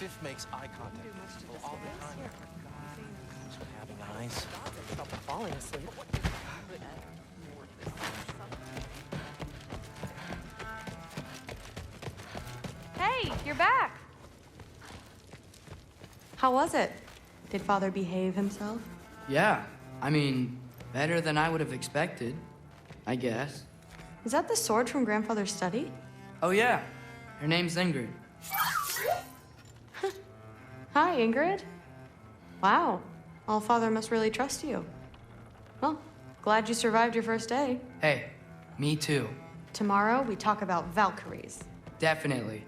Sif makes eye contact. Well, all the time. So having eyes. Stop falling asleep. Hey, you're back. How was it? Did Father behave himself? Yeah, I mean, better than I would have expected, I guess. Is that the sword from Grandfather's study? Oh yeah, her name's Ingrid. Hi, Ingrid. Wow, All-Father must really trust you. Well, glad you survived your first day. Hey, me too. Tomorrow, we talk about Valkyries. Definitely.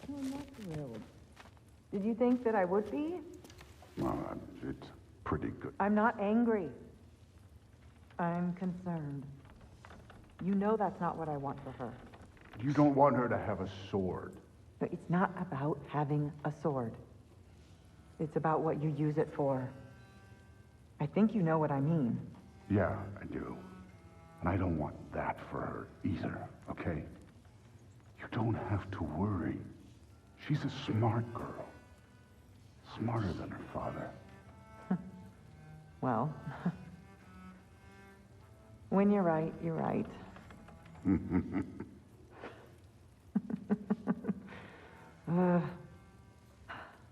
I'm not thrilled. Did you think that I would be? Well, it's pretty good. I'm not angry. I'm concerned. You know that's not what I want for her. You don't want her to have a sword. No, it's not about having a sword. It's about what you use it for. I think you know what I mean. Yeah, I do. And I don't want that for her either, okay? You don't have to worry. She's a smart girl. Smarter than her father. Well, when you're right, you're right.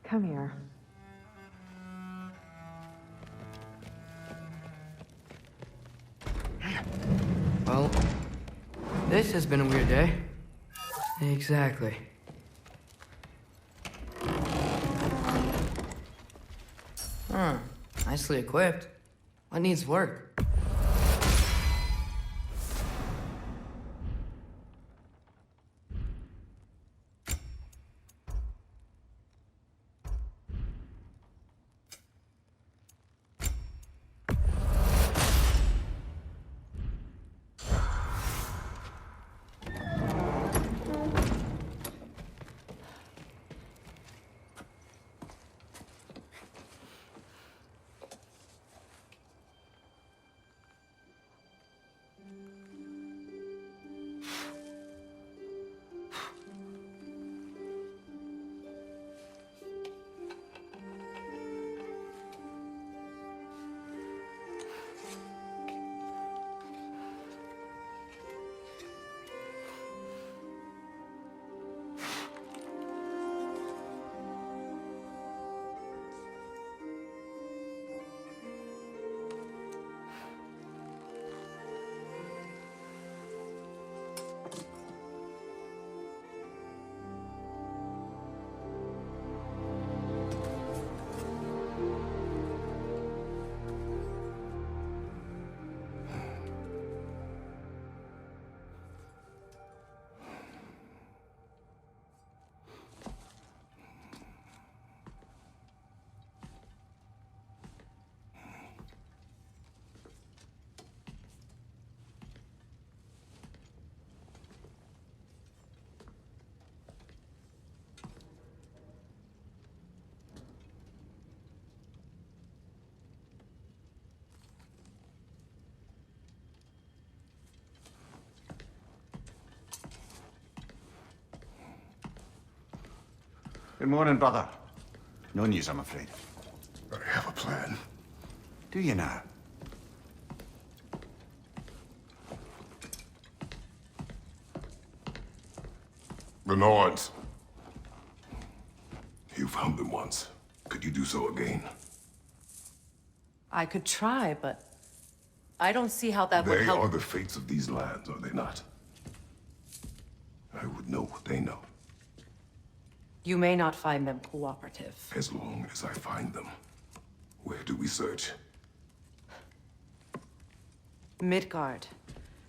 Come here. Well, this has been a weird day. Exactly. Huh. Nicely equipped. What needs work? Good morning, brother. No news, I'm afraid. I have a plan. Do you now? The Norns. You found them once. Could you do so again? I could try, but I don't see how that would They help. are the fates of these lands, are they not? I would know what they know, You may not find them cooperative. as long as I find them. Where do we search? Midgard.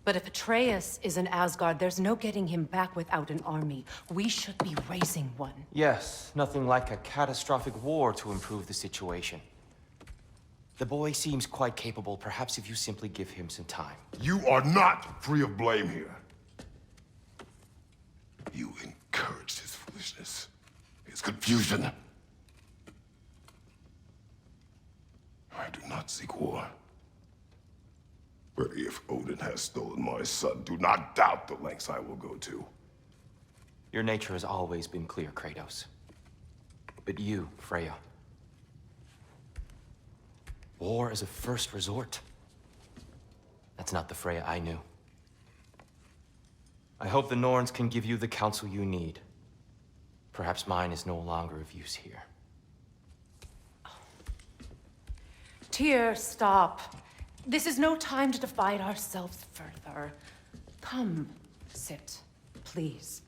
But if Atreus is in Asgard, there's no getting him back without an army. We should be raising one. Yes, nothing like a catastrophic war to improve the situation. The boy seems quite capable. Perhaps if you simply give him some time. You are not free of blame here. You encouraged his foolishness, his confusion. I do not seek war. But if Odin has stolen my son, do not doubt the lengths I will go to. Your nature has always been clear, Kratos. But you, Freya. War is a first resort. That's not the Freya I knew. I hope the Norns can give you the counsel you need. Perhaps mine is no longer of use here. Tyr, stop. This is no time to divide ourselves further. Come, sit, please.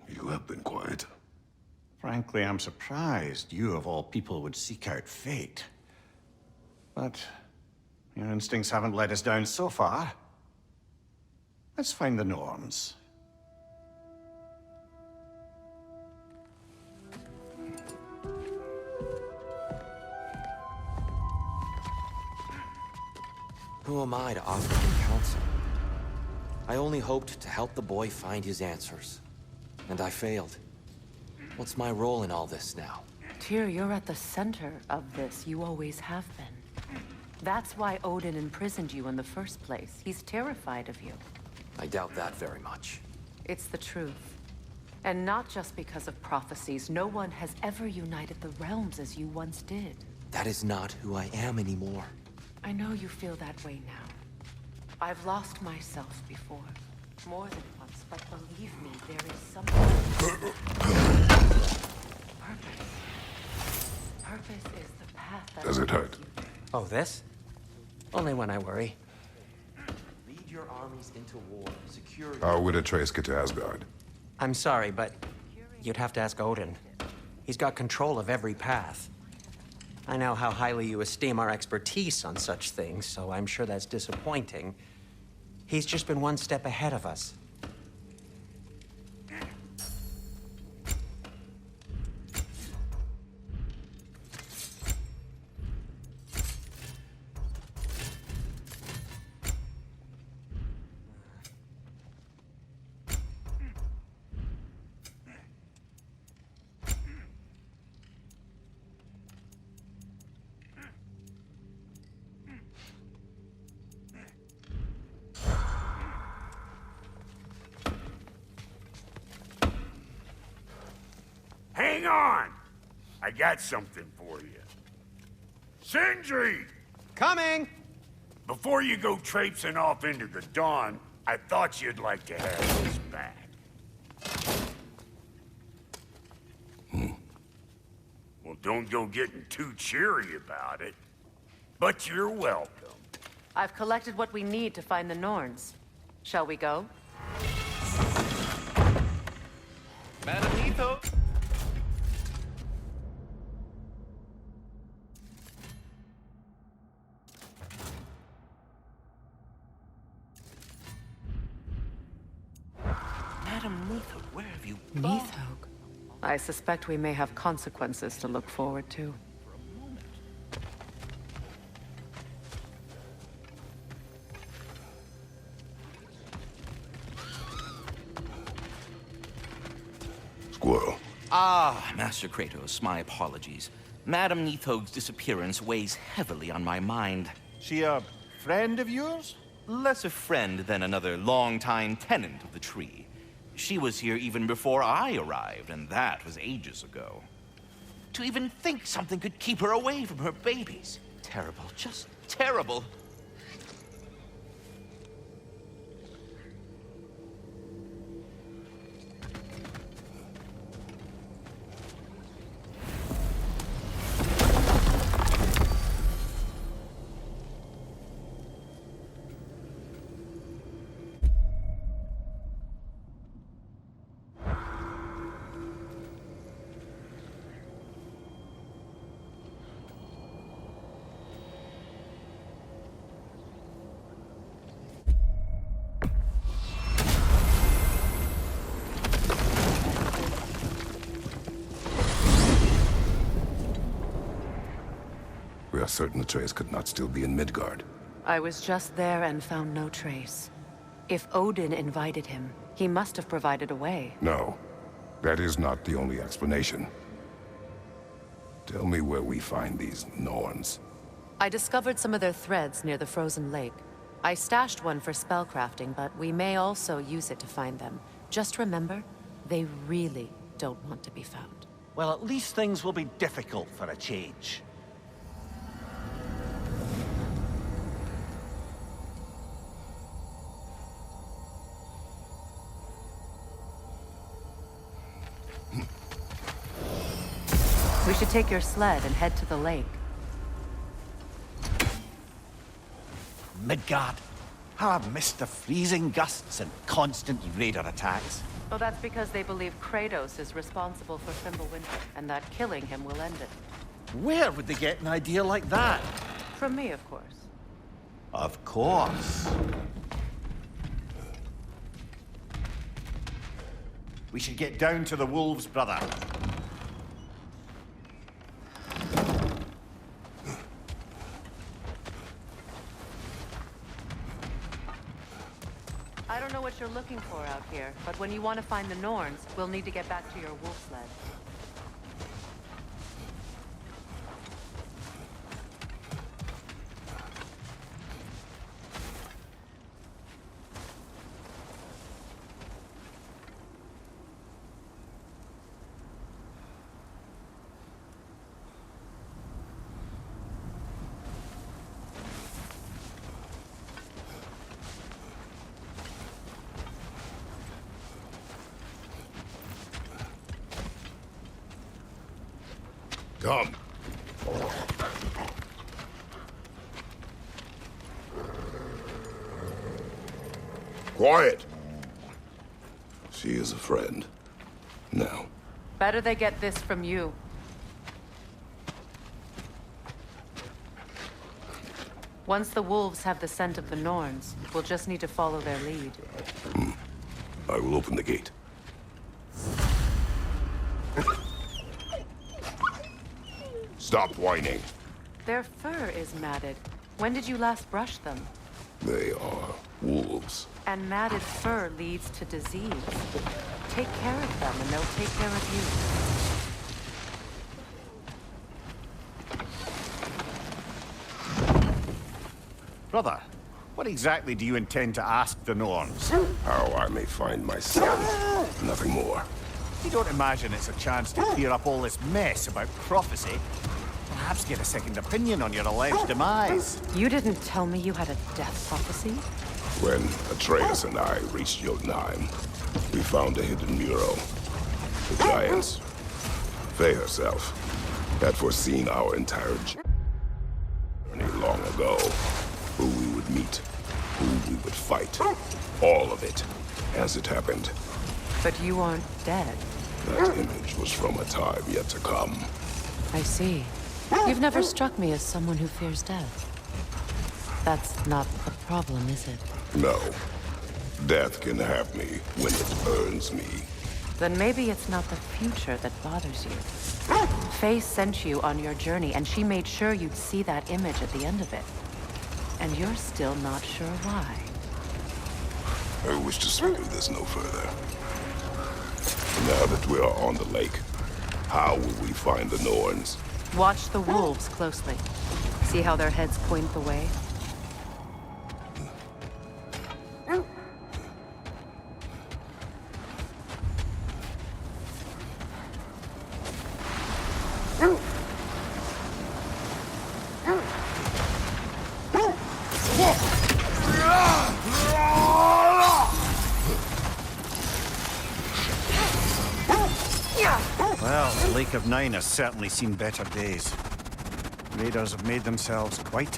You have been quiet. Frankly, I'm surprised you, of all people, would seek out fate. But your instincts haven't let us down so far. Let's find the Norns. Who am I to offer him counsel? I only hoped to help the boy find his answers. And I failed. What's my role in all this now? Tyr, you're at the center of this. You always have been. That's why Odin imprisoned you in the first place. He's terrified of you. I doubt that very much. It's the truth. And not just because of prophecies. No one has ever united the realms as you once did. That is not who I am anymore. I know you feel that way now. I've lost myself before. More than once, but believe me, there is something. Purpose. Purpose is the path that... Does it hurt? Oh, this? Only when I worry. Lead your armies into war. Secure... How would Atreus get to Asgard? I'm sorry, but you'd have to ask Odin. He's got control of every path. I know how highly you esteem our expertise on such things, so I'm sure that's disappointing. He's just been one step ahead of us. Hang on! I got something for you. Sindri! Coming! Before you go traipsing off into the dawn, I thought you'd like to have this back. Well, don't go getting too cheery about it. But you're welcome. I've collected what we need to find the Norns. Shall we go? Madam Nito! Madam Nito, where have you gone? Nithog. I suspect we may have consequences to look forward to. Squirrel. Ah, Master Kratos, my apologies. Madam Nithog's disappearance weighs heavily on my mind. She a friend of yours? Less a friend than another longtime tenant of the tree. She was here even before I arrived, and that was ages ago. To even think something could keep her away from her babies. Terrible, just terrible. We are certain Atreus could not still be in Midgard. I was just there and found no trace. If Odin invited him, he must have provided a way. No, that is not the only explanation. Tell me where we find these Norns. I discovered some of their threads near the frozen lake. I stashed one for spellcrafting, but we may also use it to find them. Just remember, they really don't want to be found. Well, at least things will be difficult for a change. We should take your sled and head to the lake. Midgard. How I've missed the freezing gusts and constant raider attacks. Well, that's because they believe Kratos is responsible for Fimbulwinter, and that killing him will end it. Where would they get an idea like that? From me, of course. Of course. We should get down to the wolves, brother. I don't know what you're looking for out here, but when you want to find the Norns, we'll need to get back to your wolf sled. Come. Quiet. She is a friend. Now. Better they get this from you. Once the wolves have the scent of the Norns, we'll just need to follow their lead. I will open the gate. Stop whining. Their fur is matted. When did you last brush them? They are wolves. And matted fur leads to disease. Take care of them and they'll take care of you. Brother, what exactly do you intend to ask the Norns? How I may find my son. Nothing more. You don't imagine it's a chance to clear up all this mess about prophecy? Perhaps get a second opinion on your alleged demise. You didn't tell me you had a death prophecy? When Atreus and I reached Jotunheim, we found a hidden mural. The giants, Faye herself, had foreseen our entire journey long ago. Who we would meet, who we would fight. All of it, as it happened. But you aren't dead. That image was from a time yet to come. I see. You've never struck me as someone who fears death. That's not a problem, is it? No. Death can have me when it earns me. Then maybe it's not the future that bothers you. Faye sent you on your journey, and she made sure you'd see that image at the end of it. And you're still not sure why. I wish to speak of this no further. Now that we are on the lake, how will we find the Norns? Watch the wolves closely. See how their heads point the way? Well, the Lake of Nine has certainly seen better days. Raiders have made themselves quite